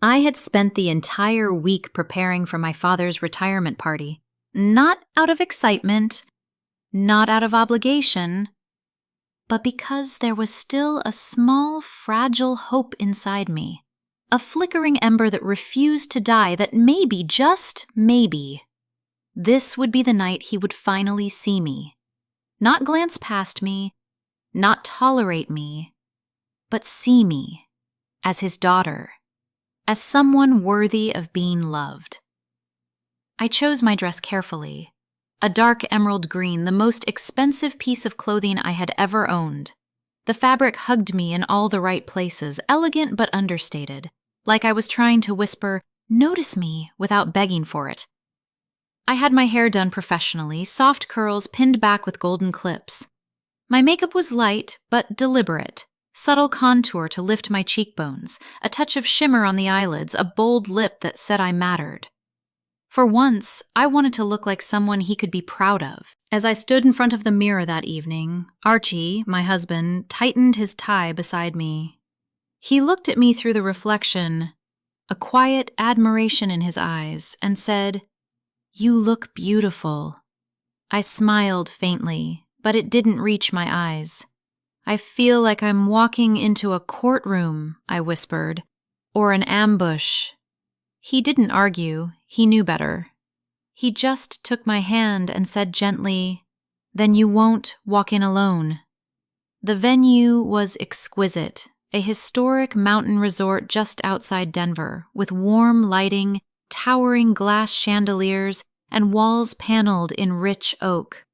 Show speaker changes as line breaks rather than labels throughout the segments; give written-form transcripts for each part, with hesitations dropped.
I had spent the entire week preparing for my father's retirement party. Not out of excitement, not out of obligation, but because there was still a small, fragile hope inside me. A flickering ember that refused to die, that maybe, just maybe, this would be the night he would finally see me. Not glance past me, not tolerate me, but see me as his daughter, as someone worthy of being loved. I chose my dress carefully. A dark emerald green, the most expensive piece of clothing I had ever owned. The fabric hugged me in all the right places, elegant but understated, like I was trying to whisper, "Notice me," without begging for it. I had my hair done professionally, soft curls pinned back with golden clips. My makeup was light but deliberate, subtle contour to lift my cheekbones, a touch of shimmer on the eyelids, a bold lip that said I mattered. For once, I wanted to look like someone he could be proud of. As I stood in front of the mirror that evening, Archie, my husband, tightened his tie beside me. He looked at me through the reflection, a quiet admiration in his eyes, and said, "You look beautiful." I smiled faintly, but it didn't reach my eyes. "I feel like I'm walking into a courtroom," I whispered, "or an ambush." He didn't argue. He knew better. He just took my hand and said gently, "Then you won't walk in alone." The venue was exquisite, a historic mountain resort just outside Denver, with warm lighting, towering glass chandeliers, and walls paneled in rich oak.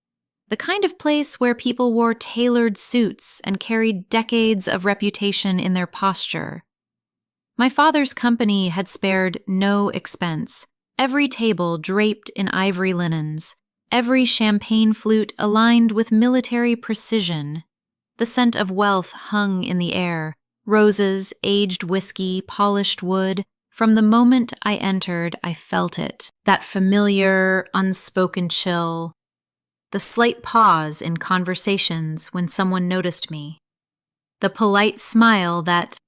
The kind of place where people wore tailored suits and carried decades of reputation in their posture. My father's company had spared no expense. Every table draped in ivory linens, every champagne flute aligned with military precision. The scent of wealth hung in the air, roses, aged whiskey, polished wood. From the moment I entered, I felt it, that familiar, unspoken chill, the slight pause in conversations when someone noticed me, the polite smile that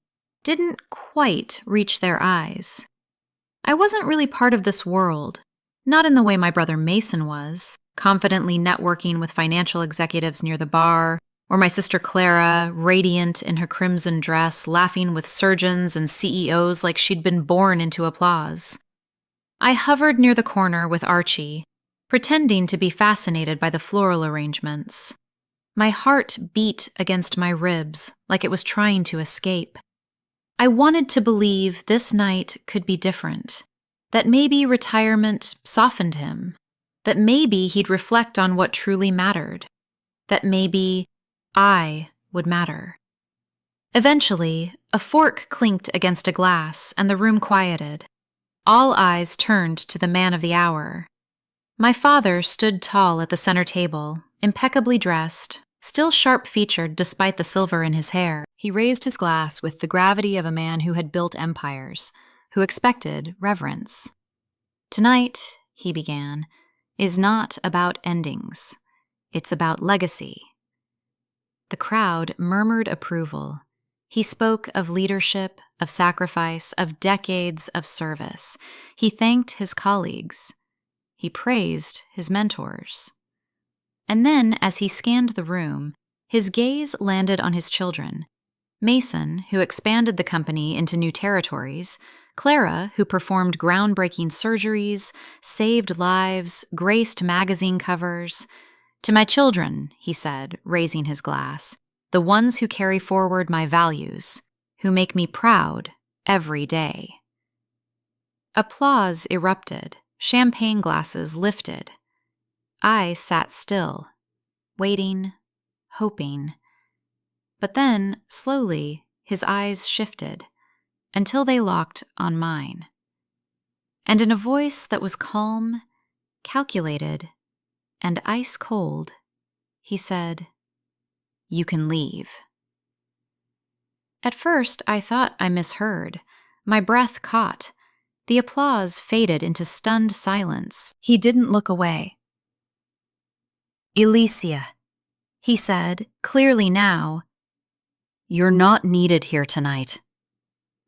didn't quite reach their eyes. I wasn't really part of this world, not in the way my brother Mason was, confidently networking with financial executives near the bar, or my sister Clara, radiant in her crimson dress, laughing with surgeons and CEOs like she'd been born into applause. I hovered near the corner with Archie, pretending to be fascinated by the floral arrangements. My heart beat against my ribs like it was trying to escape. I wanted to believe this night could be different, that maybe retirement softened him, that maybe he'd reflect on what truly mattered, that maybe I would matter. Eventually, a fork clinked against a glass and the room quieted. All eyes turned to the man of the hour. My father stood tall at the center table, impeccably dressed, still sharp-featured despite the silver in his hair. He raised his glass with the gravity of a man who had built empires, who expected reverence. "Tonight," he began, "is not about endings. It's about legacy." The crowd murmured approval. He spoke of leadership, of sacrifice, of decades of service. He thanked his colleagues. He praised his mentors. And then, as he scanned the room, his gaze landed on his children. Mason, who expanded the company into new territories, Clara, who performed groundbreaking surgeries, saved lives, graced magazine covers. "To my children," he said, raising his glass, "the ones who carry forward my values, who make me proud every day." Applause erupted, champagne glasses lifted. I sat still, waiting, hoping. But then, slowly, his eyes shifted, until they locked on mine. And in a voice that was calm, calculated, and ice-cold, he said, "You can leave." At first, I thought I misheard. My breath caught. The applause faded into stunned silence. He didn't look away. "Alicia," he said, clearly now, "you're not needed here tonight."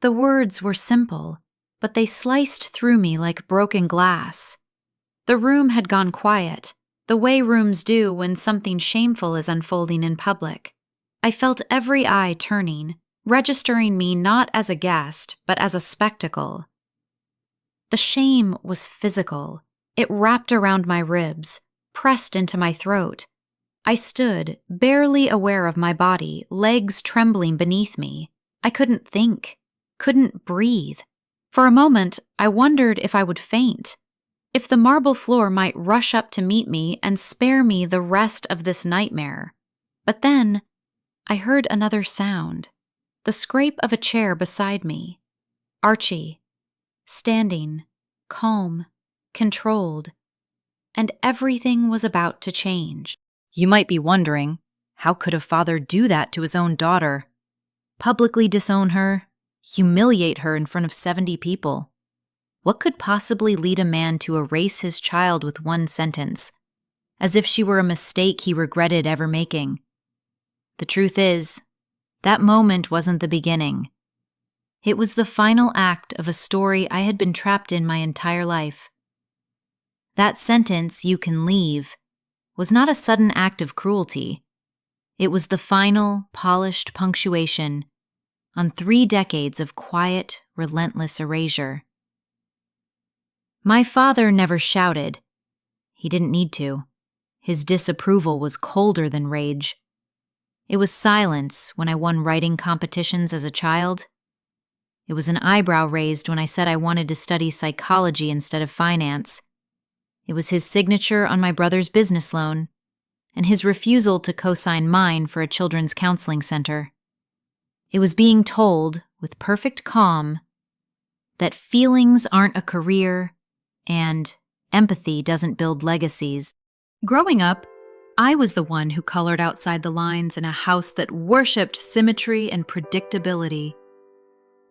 The words were simple, but they sliced through me like broken glass. The room had gone quiet, the way rooms do when something shameful is unfolding in public. I felt every eye turning, registering me not as a guest, but as a spectacle. The shame was physical. It wrapped around my ribs, pressed into my throat. I stood, barely aware of my body, legs trembling beneath me. I couldn't think, couldn't breathe. For a moment, I wondered if I would faint, if the marble floor might rush up to meet me and spare me the rest of this nightmare. But then, I heard another sound, the scrape of a chair beside me. Archie, standing, calm, controlled, and everything was about to change. You might be wondering, how could a father do that to his own daughter? Publicly disown her, humiliate her in front of 70 people? What could possibly lead a man to erase his child with one sentence, as if she were a mistake he regretted ever making? The truth is, that moment wasn't the beginning. It was the final act of a story I had been trapped in my entire life. That sentence, "You can leave," was not a sudden act of cruelty. It was the final, polished punctuation on 3 decades of quiet, relentless erasure. My father never shouted. He didn't need to. His disapproval was colder than rage. It was silence when I won writing competitions as a child. It was an eyebrow raised when I said I wanted to study psychology instead of finance. It was his signature on my brother's business loan, and his refusal to co-sign mine for a children's counseling center. It was being told, with perfect calm, that feelings aren't a career and empathy doesn't build legacies. Growing up, I was the one who colored outside the lines in a house that worshipped symmetry and predictability.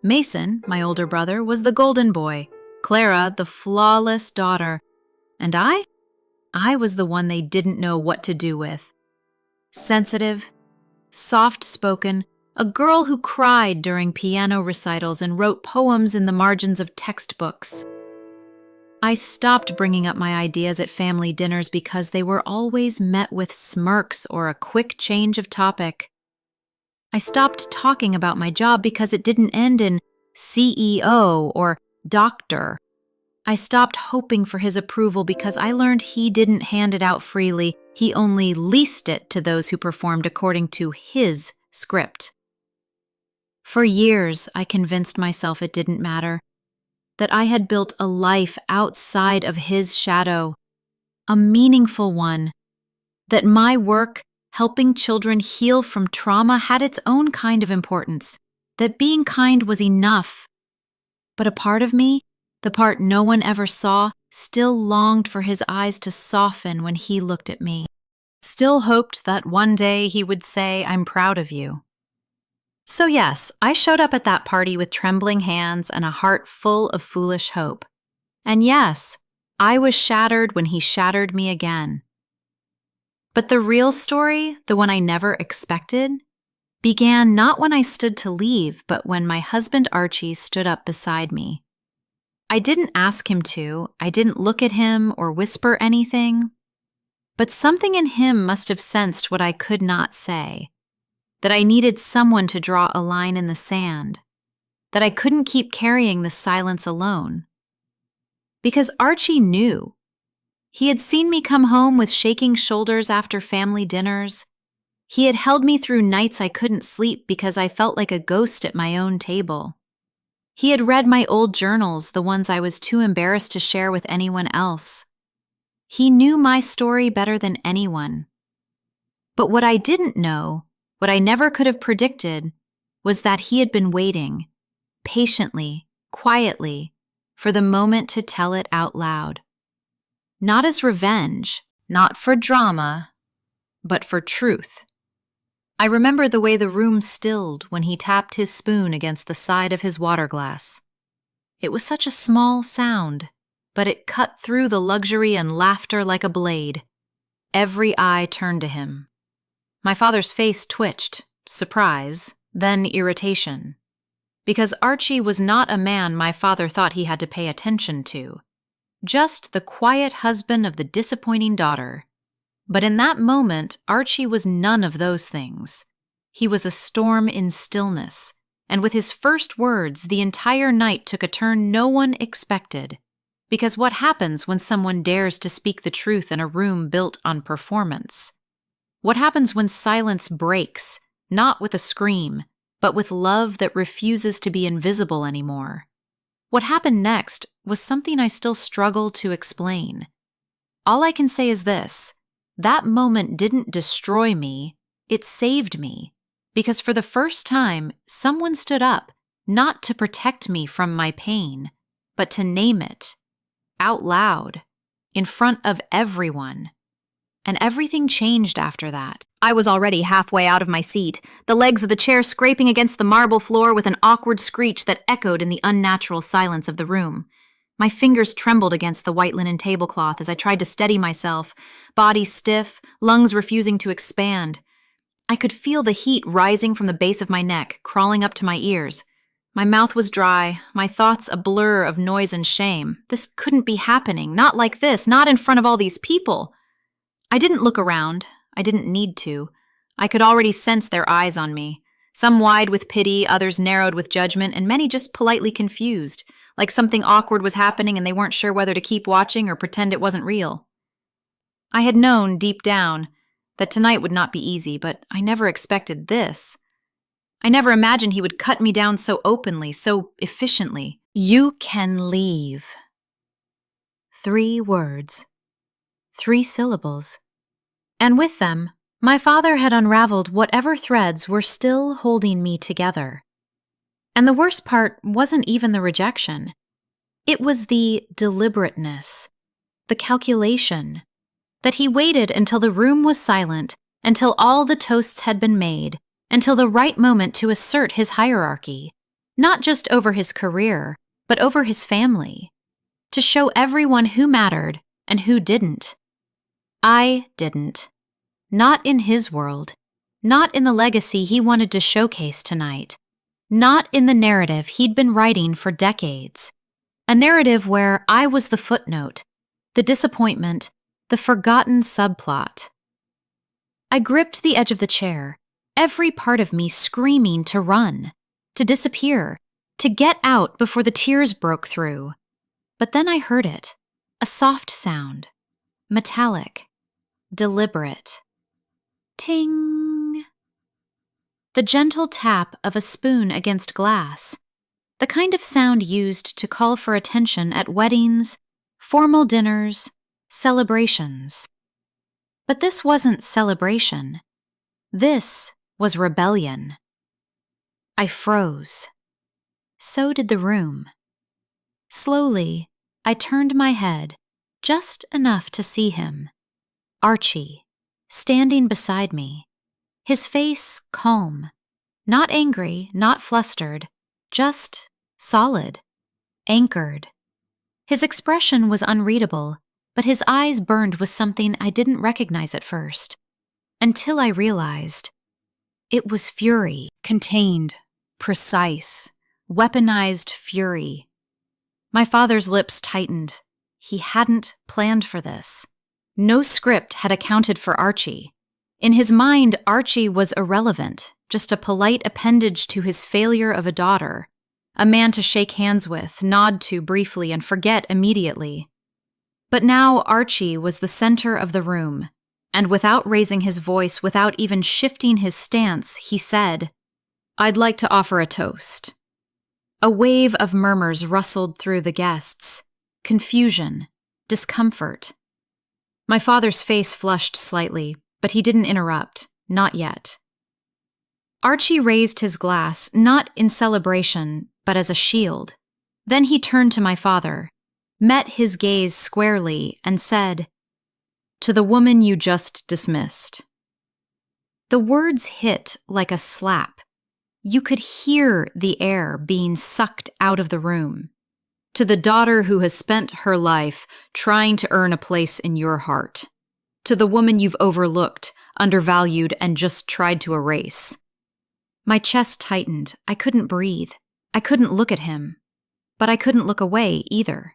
Mason, my older brother, was the golden boy, Clara, the flawless daughter, and I was the one they didn't know what to do with. Sensitive, soft-spoken, a girl who cried during piano recitals and wrote poems in the margins of textbooks. I stopped bringing up my ideas at family dinners because they were always met with smirks or a quick change of topic. I stopped talking about my job because it didn't end in CEO or doctor. I stopped hoping for his approval because I learned he didn't hand it out freely. He only leased it to those who performed according to his script. For years, I convinced myself it didn't matter, that I had built a life outside of his shadow, a meaningful one, that my work helping children heal from trauma had its own kind of importance, that being kind was enough. But a part of me, the part no one ever saw, still longed for his eyes to soften when he looked at me. Still hoped that one day he would say, "I'm proud of you." So yes, I showed up at that party with trembling hands and a heart full of foolish hope. And yes, I was shattered when he shattered me again. But the real story, the one I never expected, began not when I stood to leave, but when my husband Archie stood up beside me. I didn't ask him to, I didn't look at him or whisper anything, but something in him must have sensed what I could not say, that I needed someone to draw a line in the sand, that I couldn't keep carrying the silence alone. Because Archie knew. He had seen me come home with shaking shoulders after family dinners. He had held me through nights I couldn't sleep because I felt like a ghost at my own table. He had read my old journals, the ones I was too embarrassed to share with anyone else. He knew my story better than anyone. But what I didn't know, what I never could have predicted, was that he had been waiting, patiently, quietly, for the moment to tell it out loud. Not as revenge, not for drama, but for truth. I remember the way the room stilled when he tapped his spoon against the side of his water glass. It was such a small sound, but it cut through the luxury and laughter like a blade. Every eye turned to him. My father's face twitched, surprise, then irritation. because Archie was not a man my father thought he had to pay attention to, just the quiet husband of the disappointing daughter. But in that moment, Archie was none of those things. He was a storm in stillness, and with his first words, the entire night took a turn no one expected. Because what happens when someone dares to speak the truth in a room built on performance? What happens when silence breaks, not with a scream, but with love that refuses to be invisible anymore? What happened next was something I still struggle to explain. All I can say is this: that moment didn't destroy me, it saved me, because for the first time, someone stood up, not to protect me from my pain, but to name it, out loud, in front of everyone. And everything changed after that. I was already halfway out of my seat, the legs of the chair scraping against the marble floor with an awkward screech that echoed in the unnatural silence of the room. My fingers trembled against the white linen tablecloth as I tried to steady myself, body stiff, lungs refusing to expand. I could feel the heat rising from the base of my neck, crawling up to my ears. My mouth was dry, my thoughts a blur of noise and shame. This couldn't be happening, not like this, not in front of all these people. I didn't look around. I didn't need to. I could already sense their eyes on me, some wide with pity, others narrowed with judgment, and many just politely confused, like something awkward was happening and they weren't sure whether to keep watching or pretend it wasn't real. I had known, deep down, that tonight would not be easy, but I never expected this. I never imagined he would cut me down so openly, so efficiently. "You can leave." 3 words. 3 syllables. And with them, my father had unraveled whatever threads were still holding me together. And the worst part wasn't even the rejection. It was the deliberateness, the calculation, that he waited until the room was silent, until all the toasts had been made, until the right moment to assert his hierarchy, not just over his career, but over his family, to show everyone who mattered and who didn't. I didn't. Not in his world. Not in the legacy he wanted to showcase tonight. Not in the narrative he'd been writing for decades. A narrative where I was the footnote, the disappointment, the forgotten subplot. I gripped the edge of the chair, every part of me screaming to run, to disappear, to get out before the tears broke through. But then I heard it, a soft sound, metallic, deliberate. Ting! The gentle tap of a spoon against glass, the kind of sound used to call for attention at weddings, formal dinners, celebrations. But this wasn't celebration. This was rebellion. I froze. So did the room. Slowly, I turned my head, just enough to see him. Archie, standing beside me, his face calm, not angry, not flustered, just solid, anchored. His expression was unreadable, but his eyes burned with something I didn't recognize at first, until I realized. It was fury, contained, precise, weaponized fury. My father's lips tightened. He hadn't planned for this. No script had accounted for Archie. In his mind, Archie was irrelevant, just a polite appendage to his failure of a daughter, a man to shake hands with, nod to briefly, and forget immediately. But now Archie was the center of the room, and without raising his voice, without even shifting his stance, he said, "I'd like to offer a toast." A wave of murmurs rustled through the guests. Confusion, discomfort. My father's face flushed slightly, but he didn't interrupt, not yet. Archie raised his glass, not in celebration, but as a shield. Then he turned to my father, met his gaze squarely, and said, "To the woman you just dismissed." The words hit like a slap. You could hear the air being sucked out of the room. To the daughter who has spent her life trying to earn a place in your heart. To the woman you've overlooked, undervalued, and just tried to erase. My chest tightened. I couldn't breathe. I couldn't look at him, but I couldn't look away either.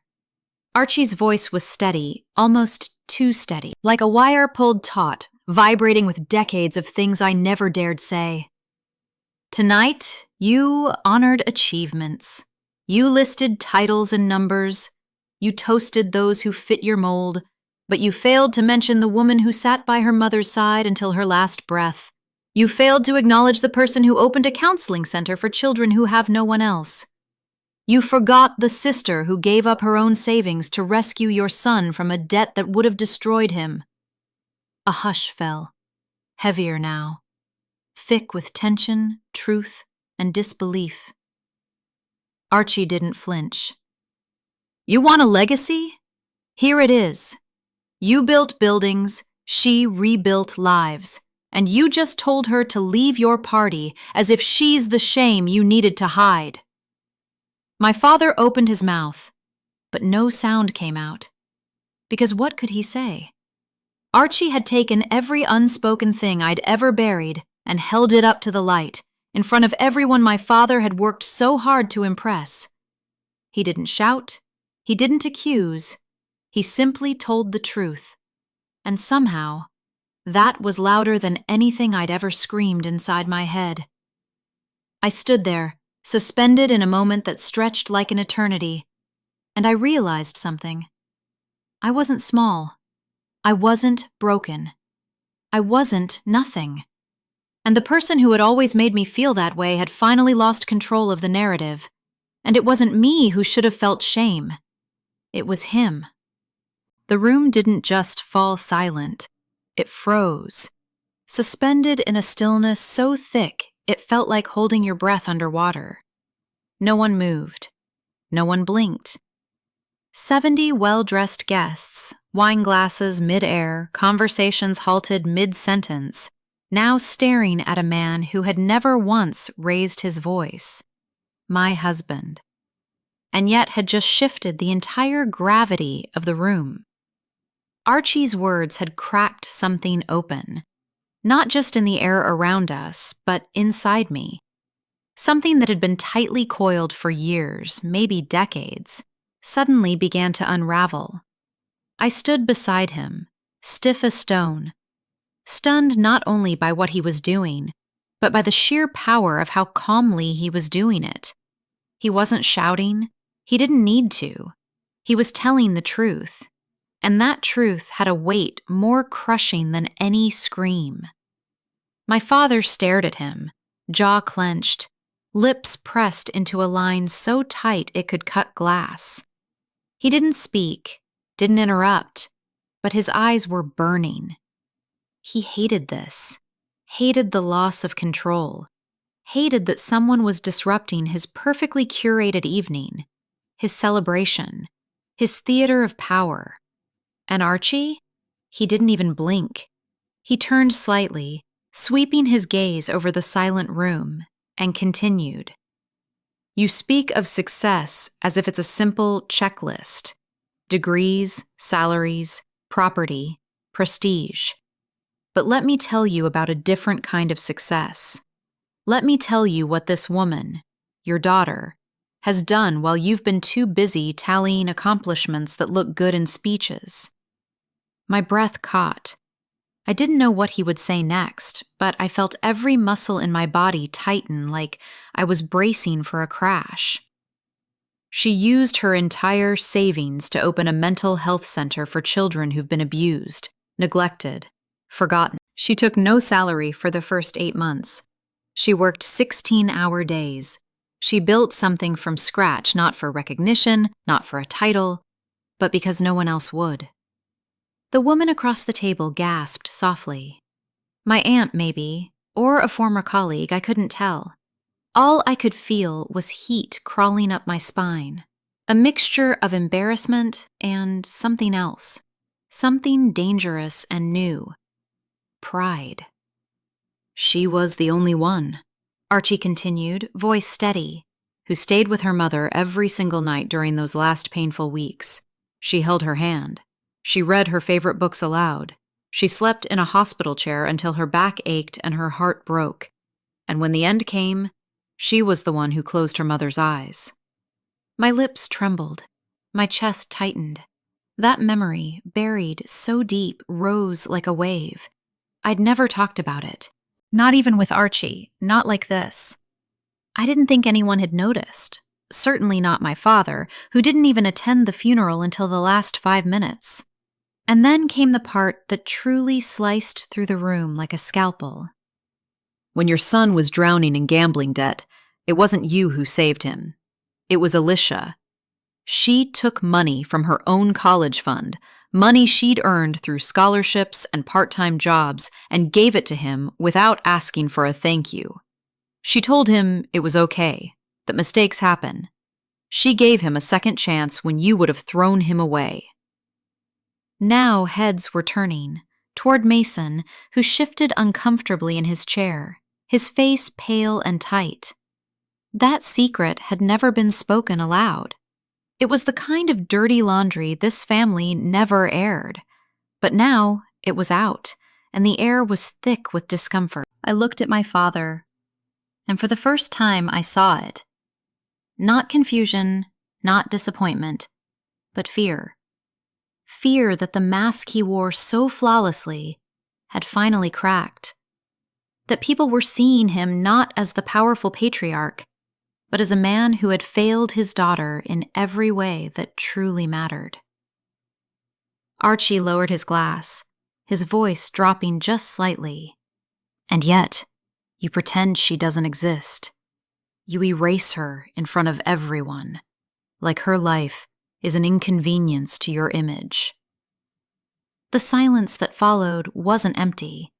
Archie's voice was steady, almost too steady, like a wire pulled taut, vibrating with decades of things I never dared say. Tonight, you honored achievements. You listed titles and numbers. You toasted those who fit your mold, but you failed to mention the woman who sat by her mother's side until her last breath. You failed to acknowledge the person who opened a counseling center for children who have no one else. You forgot the sister who gave up her own savings to rescue your son from a debt that would have destroyed him. A hush fell, heavier now, thick with tension, truth, and disbelief. Archie didn't flinch. You want a legacy? Here it is. You built buildings, she rebuilt lives, and you just told her to leave your party as if she's the shame you needed to hide. My father opened his mouth, but no sound came out. Because what could he say? Archie had taken every unspoken thing I'd ever buried and held it up to the light, in front of everyone my father had worked so hard to impress. He didn't shout, he didn't accuse, he simply told the truth. And somehow, that was louder than anything I'd ever screamed inside my head. I stood there, suspended in a moment that stretched like an eternity, and I realized something. I wasn't small. I wasn't broken. I wasn't nothing. And the person who had always made me feel that way had finally lost control of the narrative. And it wasn't me who should have felt shame. It was him. The room didn't just fall silent. It froze, suspended in a stillness so thick it felt like holding your breath underwater. No one moved. No one blinked. 70 well-dressed guests, wine glasses mid-air, conversations halted mid-sentence, now staring at a man who had never once raised his voice. My husband. And yet had just shifted the entire gravity of the room. Archie's words had cracked something open, not just in the air around us, but inside me. Something that had been tightly coiled for years, maybe decades, suddenly began to unravel. I stood beside him, stiff as stone, stunned not only by what he was doing, but by the sheer power of how calmly he was doing it. He wasn't shouting. He didn't need to. He was telling the truth. And that truth had a weight more crushing than any scream. My father stared at him, jaw clenched, lips pressed into a line so tight it could cut glass. He didn't speak, didn't interrupt, but his eyes were burning. He hated this, hated the loss of control, hated that someone was disrupting his perfectly curated evening, his celebration, his theater of power. And Archie? He didn't even blink. He turned slightly, sweeping his gaze over the silent room, and continued. You speak of success as if it's a simple checklist. Degrees, salaries, property, prestige. But let me tell you about a different kind of success. Let me tell you what this woman, your daughter, has done while you've been too busy tallying accomplishments that look good in speeches. My breath caught. I didn't know what he would say next, but I felt every muscle in my body tighten like I was bracing for a crash. She used her entire savings to open a mental health center for children who've been abused, neglected, forgotten. She took no salary for the first 8 months. She worked 16-hour days. She built something from scratch, not for recognition, not for a title, but because no one else would. The woman across the table gasped softly. My aunt, maybe, or a former colleague, I couldn't tell. All I could feel was heat crawling up my spine, a mixture of embarrassment and something else, something dangerous and new. Pride. She was the only one, Archie continued, voice steady, who stayed with her mother every single night during those last painful weeks. She held her hand. She read her favorite books aloud. She slept in a hospital chair until her back ached and her heart broke. And when the end came, She was the one who closed her mother's eyes. My lips trembled. My chest tightened. That memory, buried so deep, rose like a wave. I'd never talked about it. Not even with Archie, not like this. I didn't think anyone had noticed. Certainly not my father, who didn't even attend the funeral until the last 5 minutes. And then came the part that truly sliced through the room like a scalpel. When your son was drowning in gambling debt, it wasn't you who saved him. It was Alicia. She took money from her own college fund, money she'd earned through scholarships and part-time jobs, and gave it to him without asking for a thank you. She told him it was okay, that mistakes happen. She gave him a second chance when you would have thrown him away. Now heads were turning toward Mason, who shifted uncomfortably in his chair, his face pale and tight. That secret had never been spoken aloud. It was the kind of dirty laundry this family never aired. But now it was out, and the air was thick with discomfort. I looked at my father, and for the first time I saw it. Not confusion, not disappointment, but fear. Fear that the mask he wore so flawlessly had finally cracked. That people were seeing him not as the powerful patriarch, but as a man who had failed his daughter in every way that truly mattered. Archie lowered his glass, his voice dropping just slightly. And yet, you pretend she doesn't exist. You erase her in front of everyone, like her life is an inconvenience to your image. The silence that followed wasn't empty.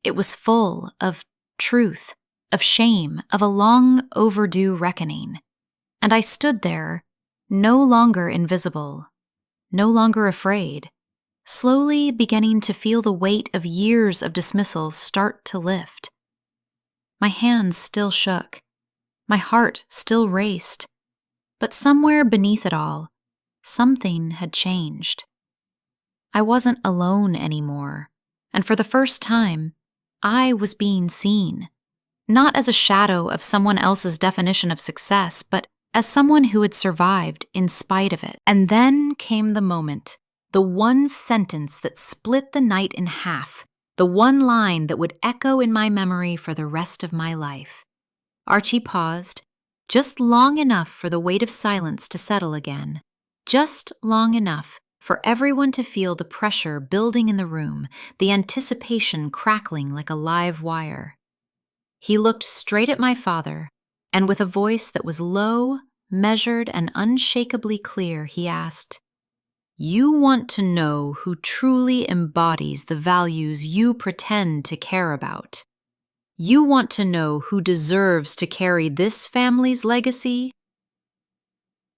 It was full of truth, of shame, of a long overdue reckoning. And I stood there, no longer invisible, no longer afraid, slowly beginning to feel the weight of years of dismissal start to lift. My hands still shook. My heart still raced. But somewhere beneath it all, something had changed. I wasn't alone anymore, and for the first time, I was being seen. Not as a shadow of someone else's definition of success, but as someone who had survived in spite of it. And then came the moment, the one sentence that split the night in half, the one line that would echo in my memory for the rest of my life. Archie paused, just long enough for the weight of silence to settle again, just long enough for everyone to feel the pressure building in the room, the anticipation crackling like a live wire. He looked straight at my father, and with a voice that was low, measured, and unshakably clear, he asked, "You want to know who truly embodies the values you pretend to care about? You want to know who deserves to carry this family's legacy?"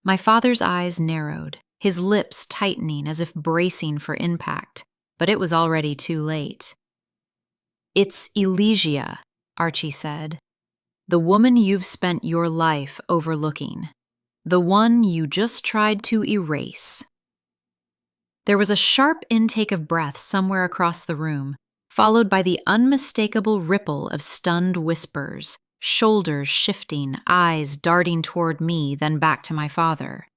My father's eyes narrowed, his lips tightening as if bracing for impact, but it was already too late. "It's Elysia," Archie said. "The woman you've spent your life overlooking. The one you just tried to erase." There was a sharp intake of breath somewhere across the room, followed by the unmistakable ripple of stunned whispers, shoulders shifting, eyes darting toward me, then back to my father.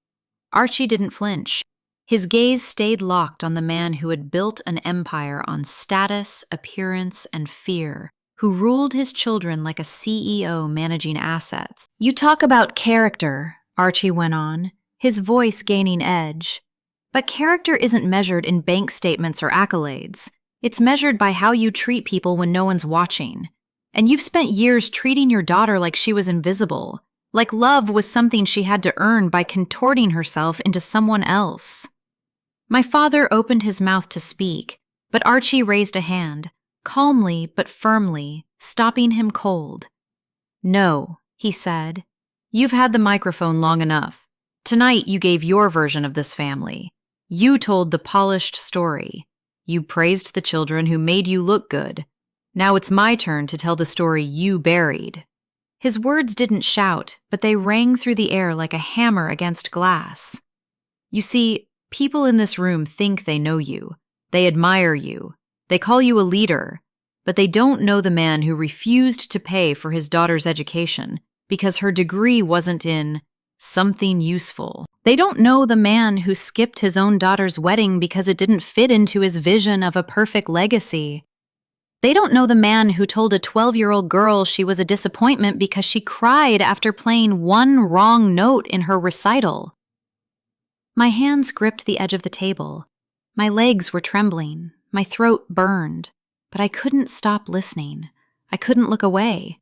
Archie didn't flinch. His gaze stayed locked on the man who had built an empire on status, appearance, and fear, who ruled his children like a CEO managing assets. "You talk about character," Archie went on, his voice gaining edge. "But character isn't measured in bank statements or accolades. It's measured by how you treat people when no one's watching. And you've spent years treating your daughter like she was invisible, like love was something she had to earn by contorting herself into someone else." My father opened his mouth to speak, but Archie raised a hand, calmly but firmly, stopping him cold. "No," he said. "You've had the microphone long enough. Tonight you gave your version of this family. You told the polished story. You praised the children who made you look good. Now it's my turn to tell the story you buried." His words didn't shout, but they rang through the air like a hammer against glass. "You see, people in this room think they know you. They admire you. They call you a leader, but they don't know the man who refused to pay for his daughter's education, because her degree wasn't in something useful. They don't know the man who skipped his own daughter's wedding because it didn't fit into his vision of a perfect legacy. They don't know the man who told a 12-year-old girl she was a disappointment because she cried after playing one wrong note in her recital. My hands gripped the edge of the table. My legs were trembling. My throat burned. But I couldn't stop listening. I couldn't look away.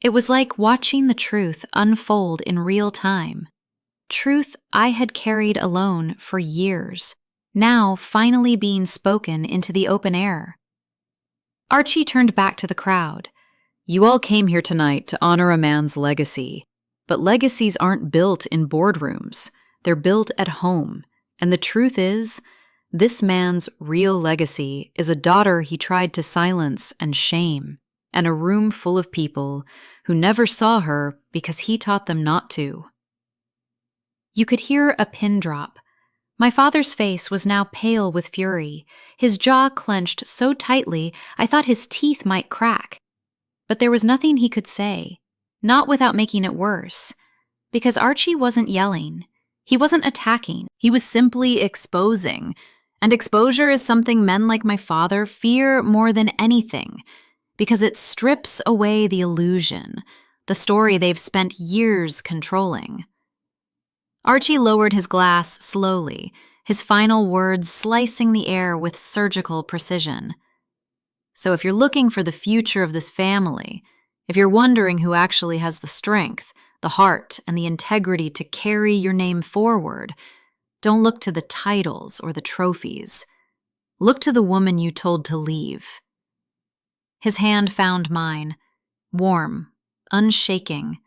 It was like watching the truth unfold in real time. Truth I had carried alone for years, now finally being spoken into the open air. Archie turned back to the crowd. "You all came here tonight to honor a man's legacy. But legacies aren't built in boardrooms. They're built at home. And the truth is, this man's real legacy is a daughter he tried to silence and shame, and a room full of people who never saw her because he taught them not to." You could hear a pin drop. My father's face was now pale with fury. His jaw clenched so tightly I thought his teeth might crack. But there was nothing he could say, not without making it worse, because Archie wasn't yelling. He wasn't attacking. He was simply exposing. And exposure is something men like my father fear more than anything, because it strips away the illusion, the story they've spent years controlling. Archie lowered his glass slowly, his final words slicing the air with surgical precision. "So if you're looking for the future of this family, if you're wondering who actually has the strength, the heart, and the integrity to carry your name forward, don't look to the titles or the trophies. Look to the woman you told to leave." His hand found mine, warm, unshaking,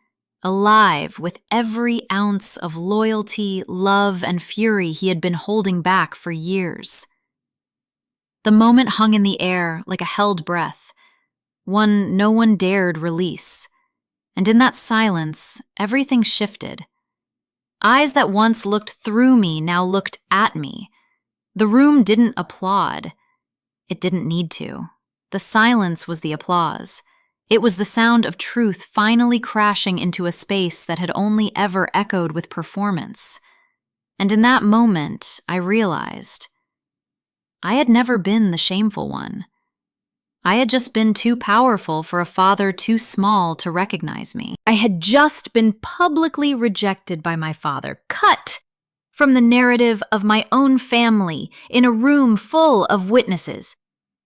alive with every ounce of loyalty, love, and fury he had been holding back for years. The moment hung in the air like a held breath, one no one dared release. And in that silence, everything shifted. Eyes that once looked through me now looked at me. The room didn't applaud. It didn't need to. The silence was the applause. It was the sound of truth finally crashing into a space that had only ever echoed with performance. And in that moment, I realized I had never been the shameful one. I had just been too powerful for a father too small to recognize me. I had just been publicly rejected by my father, cut from the narrative of my own family in a room full of witnesses.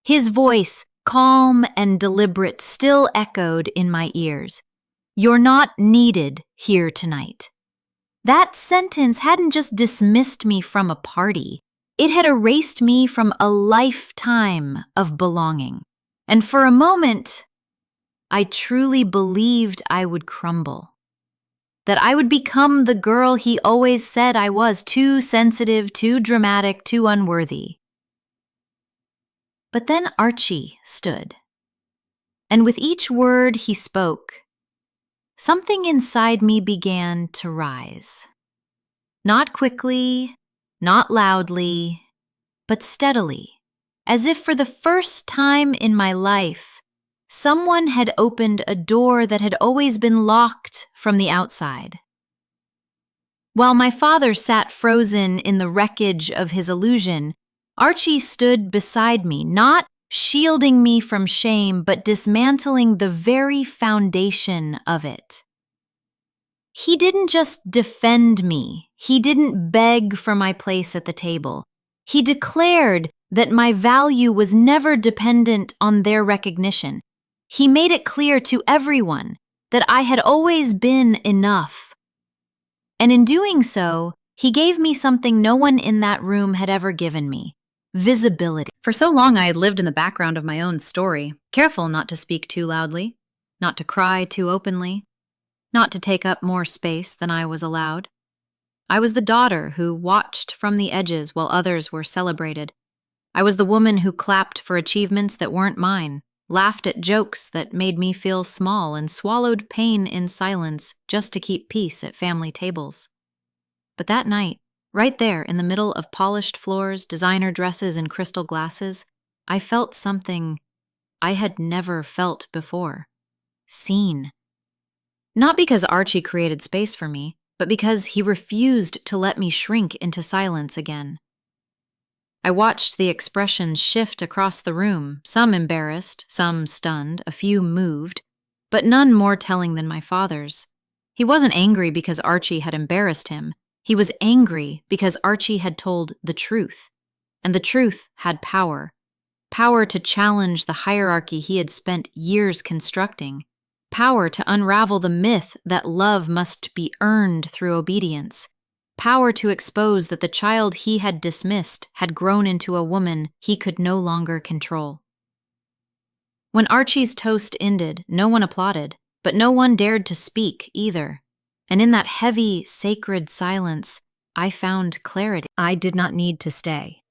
His voice, calm and deliberate, still echoed in my ears. "You're not needed here tonight." That sentence hadn't just dismissed me from a party. It had erased me from a lifetime of belonging. And for a moment, I truly believed I would crumble. That I would become the girl he always said I was, too sensitive, too dramatic, too unworthy. But then Archie stood. And with each word he spoke, something inside me began to rise. Not quickly, not loudly, but steadily. As if for the first time in my life, someone had opened a door that had always been locked from the outside. While my father sat frozen in the wreckage of his illusion, Archie stood beside me, not shielding me from shame, but dismantling the very foundation of it. He didn't just defend me. He didn't beg for my place at the table. He declared that my value was never dependent on their recognition. He made it clear to everyone that I had always been enough. And in doing so, he gave me something no one in that room had ever given me: visibility. For so long I had lived in the background of my own story, careful not to speak too loudly, not to cry too openly, not to take up more space than I was allowed. I was the daughter who watched from the edges while others were celebrated. I was the woman who clapped for achievements that weren't mine, laughed at jokes that made me feel small, and swallowed pain in silence just to keep peace at family tables. But that night, right there in the middle of polished floors, designer dresses, and crystal glasses, I felt something I had never felt before. Seen. Not because Archie created space for me, but because he refused to let me shrink into silence again. I watched the expressions shift across the room, some embarrassed, some stunned, a few moved, but none more telling than my father's. He wasn't angry because Archie had embarrassed him. He was angry because Archie had told the truth, and the truth had power. Power to challenge the hierarchy he had spent years constructing. Power to unravel the myth that love must be earned through obedience. Power to expose that the child he had dismissed had grown into a woman he could no longer control. When Archie's toast ended, no one applauded, but no one dared to speak either. And in that heavy, sacred silence, I found clarity. I did not need to stay.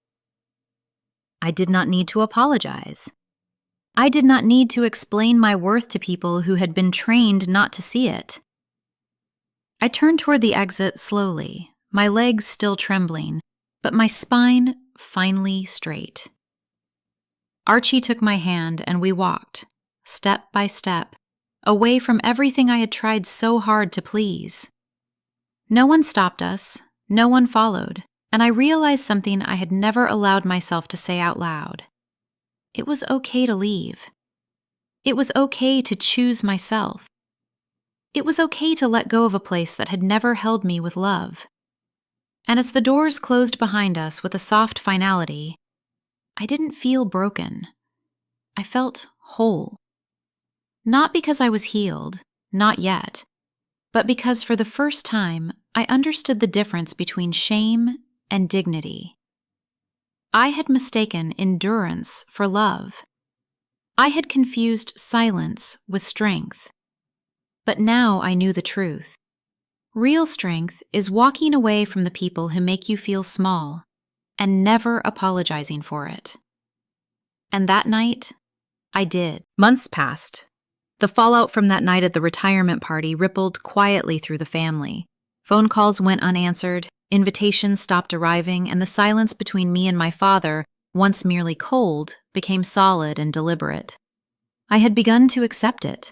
I did not need to apologize. I did not need to explain my worth to people who had been trained not to see it. I turned toward the exit slowly, my legs still trembling, but my spine finally straight. Archie took my hand and we walked, step by step, away from everything I had tried so hard to please. No one stopped us, no one followed, and I realized something I had never allowed myself to say out loud. It was okay to leave. It was okay to choose myself. It was okay to let go of a place that had never held me with love. And as the doors closed behind us with a soft finality, I didn't feel broken. I felt whole. Not because I was healed, not yet, but because for the first time I understood the difference between shame and dignity. I had mistaken endurance for love. I had confused silence with strength. But now I knew the truth. Real strength is walking away from the people who make you feel small and never apologizing for it. And that night, I did. Months passed. The fallout from that night at the retirement party rippled quietly through the family. Phone calls went unanswered, invitations stopped arriving, and the silence between me and my father, once merely cold, became solid and deliberate. I had begun to accept it.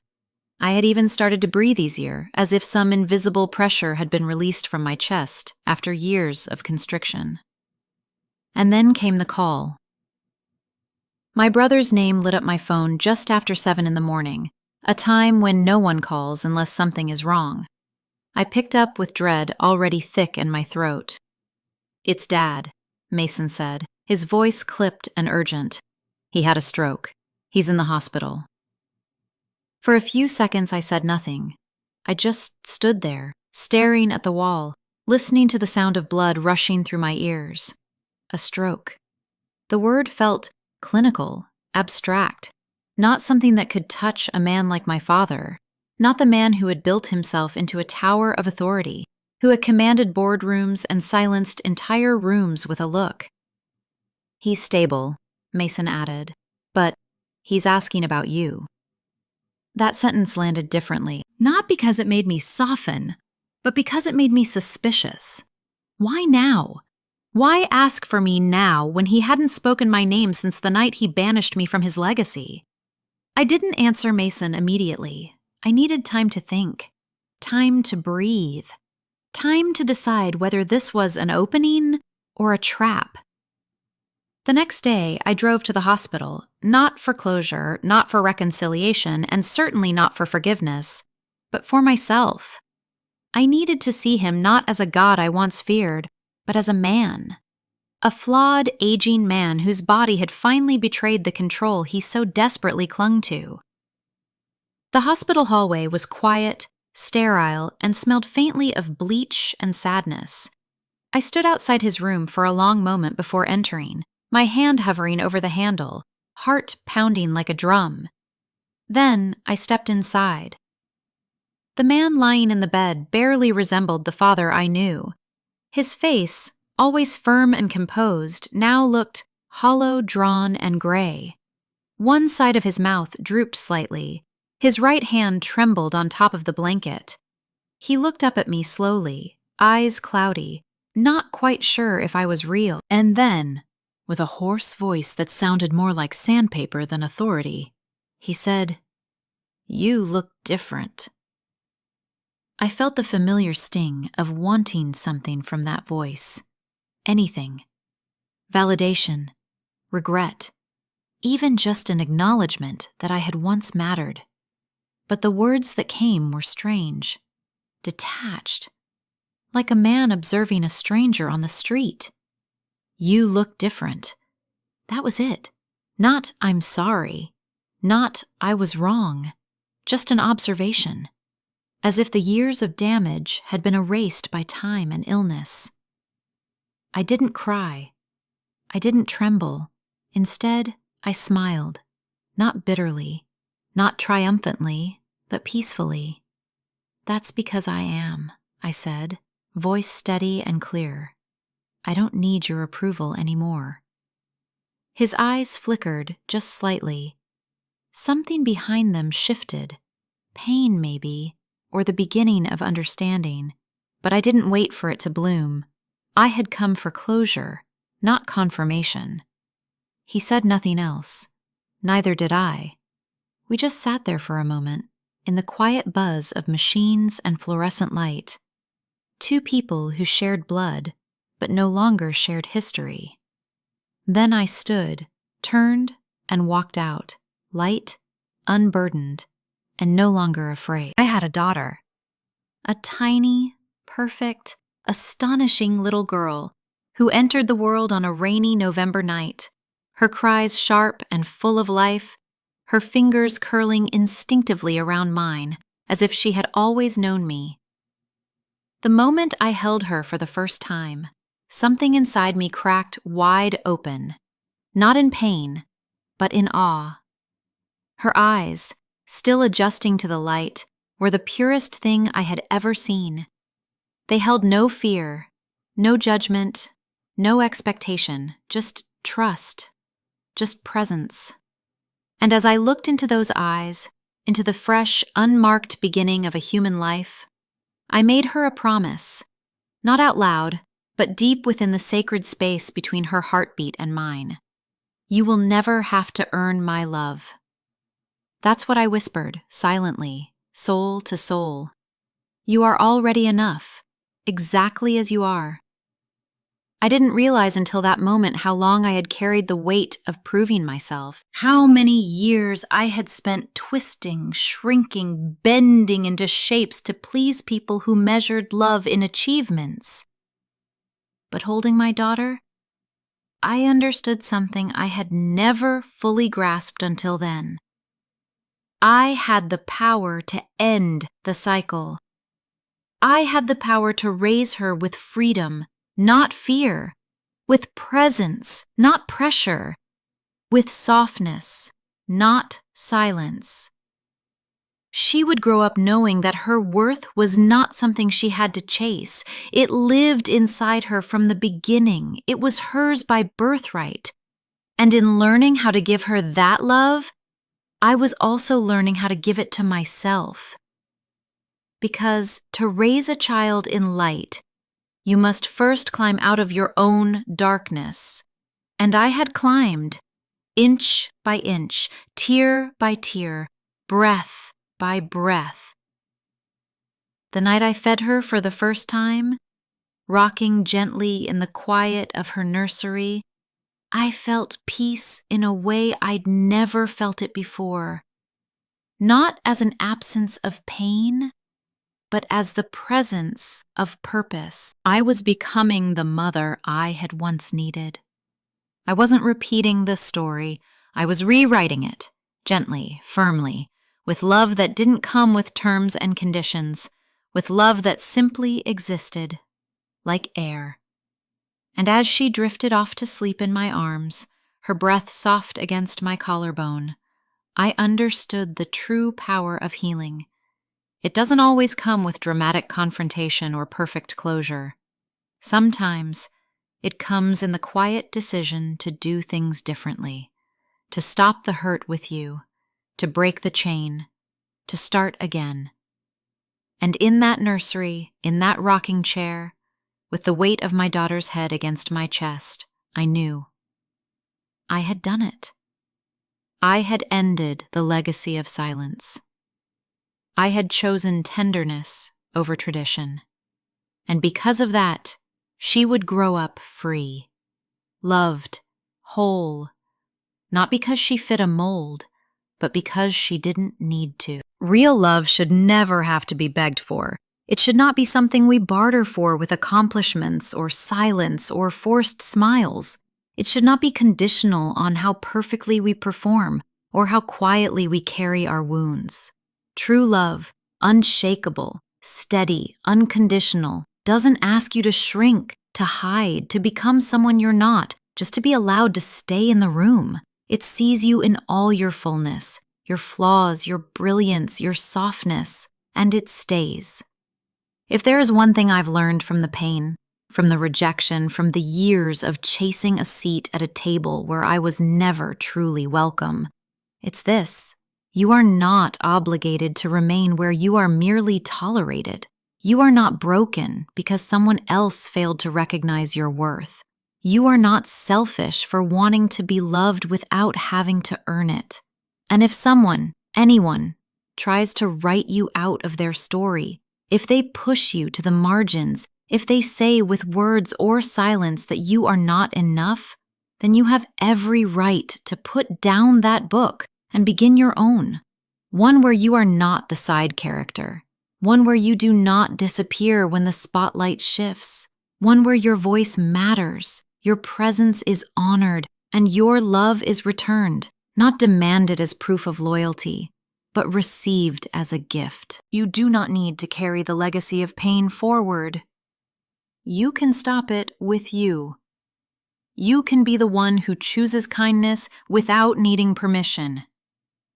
I had even started to breathe easier, as if some invisible pressure had been released from my chest after years of constriction. And then came the call. My brother's name lit up my phone just after 7 in the morning, a time when no one calls unless something is wrong. I picked up with dread already thick in my throat. "It's Dad," Mason said, his voice clipped and urgent. "He had a stroke. He's in the hospital." For a few seconds I said nothing. I just stood there, staring at the wall, listening to the sound of blood rushing through my ears. A stroke. The word felt clinical, abstract, not something that could touch a man like my father, not the man who had built himself into a tower of authority, who had commanded boardrooms and silenced entire rooms with a look. "He's stable," Mason added, "but he's asking about you." That sentence landed differently, not because it made me soften, but because it made me suspicious. Why now? Why ask for me now when he hadn't spoken my name since the night he banished me from his legacy? I didn't answer Mason immediately. I needed time to think, time to breathe, time to decide whether this was an opening or a trap. The next day, I drove to the hospital, not for closure, not for reconciliation, and certainly not for forgiveness, but for myself. I needed to see him not as a god I once feared, but as a man. A flawed, aging man whose body had finally betrayed the control he so desperately clung to. The hospital hallway was quiet, sterile, and smelled faintly of bleach and sadness. I stood outside his room for a long moment before entering, my hand hovering over the handle, heart pounding like a drum. Then I stepped inside. The man lying in the bed barely resembled the father I knew. His face, always firm and composed, now looked hollow, drawn, and gray. One side of his mouth drooped slightly. His right hand trembled on top of the blanket. He looked up at me slowly, eyes cloudy, not quite sure if I was real. And then, with a hoarse voice that sounded more like sandpaper than authority, he said, "You look different." I felt the familiar sting of wanting something from that voice. Anything. Validation, regret, even just an acknowledgement that I had once mattered. But the words that came were strange, detached, like a man observing a stranger on the street. You look different. That was it. Not I'm sorry. Not I was wrong. Just an observation. As if the years of damage had been erased by time and illness. I didn't cry. I didn't tremble. Instead, I smiled. Not bitterly, not triumphantly, but peacefully. That's because I am, I said, voice steady and clear. I don't need your approval anymore. His eyes flickered just slightly. Something behind them shifted. Pain, maybe, or the beginning of understanding. But I didn't wait for it to bloom. I had come for closure, not confirmation. He said nothing else. Neither did I. We just sat there for a moment, in the quiet buzz of machines and fluorescent light. Two people who shared blood, but no longer shared history. Then I stood, turned, and walked out, light, unburdened, and no longer afraid. I had a daughter. A tiny, perfect, astonishing little girl who entered the world on a rainy November night, her cries sharp and full of life, her fingers curling instinctively around mine, as if she had always known me. The moment I held her for the first time, something inside me cracked wide open, not in pain, but in awe. Her eyes, still adjusting to the light, were the purest thing I had ever seen. They held no fear, no judgment, no expectation, just trust, just presence. And as I looked into those eyes, into the fresh, unmarked beginning of a human life, I made her a promise, not out loud, but deep within the sacred space between her heartbeat and mine. You will never have to earn my love. That's what I whispered, silently, soul to soul. You are already enough, exactly as you are. I didn't realize until that moment how long I had carried the weight of proving myself, how many years I had spent twisting, shrinking, bending into shapes to please people who measured love in achievements. But holding my daughter, I understood something I had never fully grasped until then. I had the power to end the cycle. I had the power to raise her with freedom, not fear, with presence, not pressure, with softness, not silence. She would grow up knowing that her worth was not something she had to chase. It lived inside her from the beginning. It was hers by birthright. And in learning how to give her that love, I was also learning how to give it to myself. Because to raise a child in light, you must first climb out of your own darkness. And I had climbed, inch by inch, tear by tear, breath by breath. The night I fed her for the first time, rocking gently in the quiet of her nursery, I felt peace in a way I'd never felt it before. Not as an absence of pain, but as the presence of purpose. I was becoming the mother I had once needed. I wasn't repeating the story, I was rewriting it, gently, firmly, with love that didn't come with terms and conditions, with love that simply existed, like air. And as she drifted off to sleep in my arms, her breath soft against my collarbone, I understood the true power of healing. It doesn't always come with dramatic confrontation or perfect closure. Sometimes it comes in the quiet decision to do things differently, to stop the hurt with you, to break the chain, to start again. And in that nursery, in that rocking chair, with the weight of my daughter's head against my chest, I knew. I had done it. I had ended the legacy of silence. I had chosen tenderness over tradition. And because of that, she would grow up free, loved, whole, not because she fit a mold, but because she didn't need to. Real love should never have to be begged for. It should not be something we barter for with accomplishments or silence or forced smiles. It should not be conditional on how perfectly we perform or how quietly we carry our wounds. True love, unshakable, steady, unconditional, doesn't ask you to shrink, to hide, to become someone you're not, just to be allowed to stay in the room. It sees you in all your fullness, your flaws, your brilliance, your softness, and it stays. If there is one thing I've learned from the pain, from the rejection, from the years of chasing a seat at a table where I was never truly welcome, it's this. You are not obligated to remain where you are merely tolerated. You are not broken because someone else failed to recognize your worth. You are not selfish for wanting to be loved without having to earn it. And if someone, anyone, tries to write you out of their story, if they push you to the margins, if they say with words or silence that you are not enough, then you have every right to put down that book and begin your own. One where you are not the side character. One where you do not disappear when the spotlight shifts. One where your voice matters, your presence is honored, and your love is returned, not demanded as proof of loyalty, but received as a gift. You do not need to carry the legacy of pain forward. You can stop it with you. You can be the one who chooses kindness without needing permission.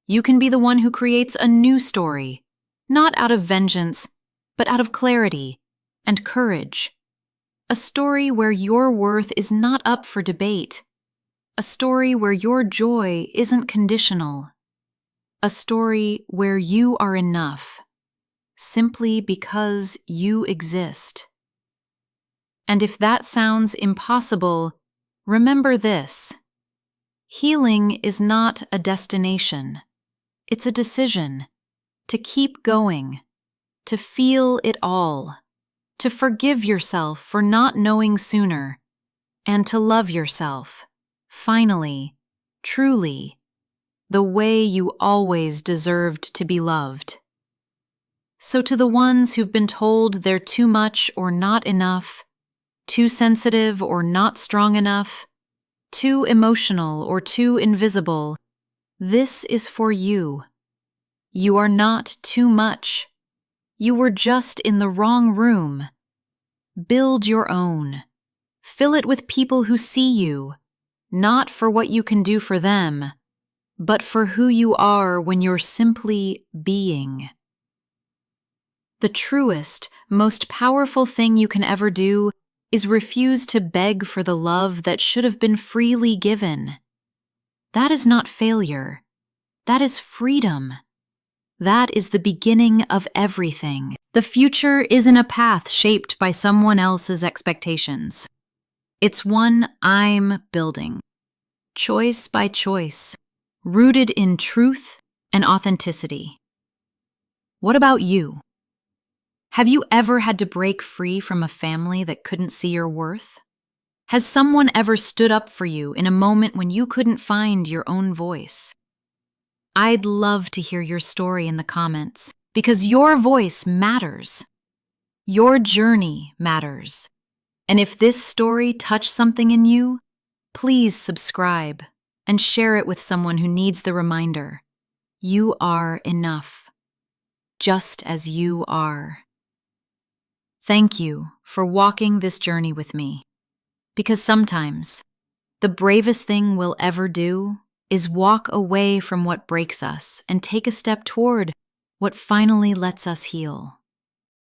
You can be the one who creates a new story, not out of vengeance, but out of clarity and courage. A story where your worth is not up for debate. A story where your joy isn't conditional. A story where you are enough, simply because you exist. And if that sounds impossible, remember this. Healing is not a destination. It's a decision to keep going, to feel it all, to forgive yourself for not knowing sooner, and to love yourself, finally, truly, the way you always deserved to be loved. So to the ones who've been told they're too much or not enough, too sensitive or not strong enough, too emotional or too invisible, this is for you. You are not too much. You were just in the wrong room. Build your own. Fill it with people who see you, not for what you can do for them, but for who you are when you're simply being. The truest, most powerful thing you can ever do is refuse to beg for the love that should have been freely given. That is not failure. That is freedom. That is the beginning of everything. The future isn't a path shaped by someone else's expectations. It's one I'm building, choice by choice, rooted in truth and authenticity. What about you? Have you ever had to break free from a family that couldn't see your worth? Has someone ever stood up for you in a moment when you couldn't find your own voice? I'd love to hear your story in the comments, because your voice matters. Your journey matters. And if this story touched something in you, please subscribe and share it with someone who needs the reminder. You are enough, just as you are. Thank you for walking this journey with me, because sometimes the bravest thing we'll ever do is walk away from what breaks us and take a step toward what finally lets us heal.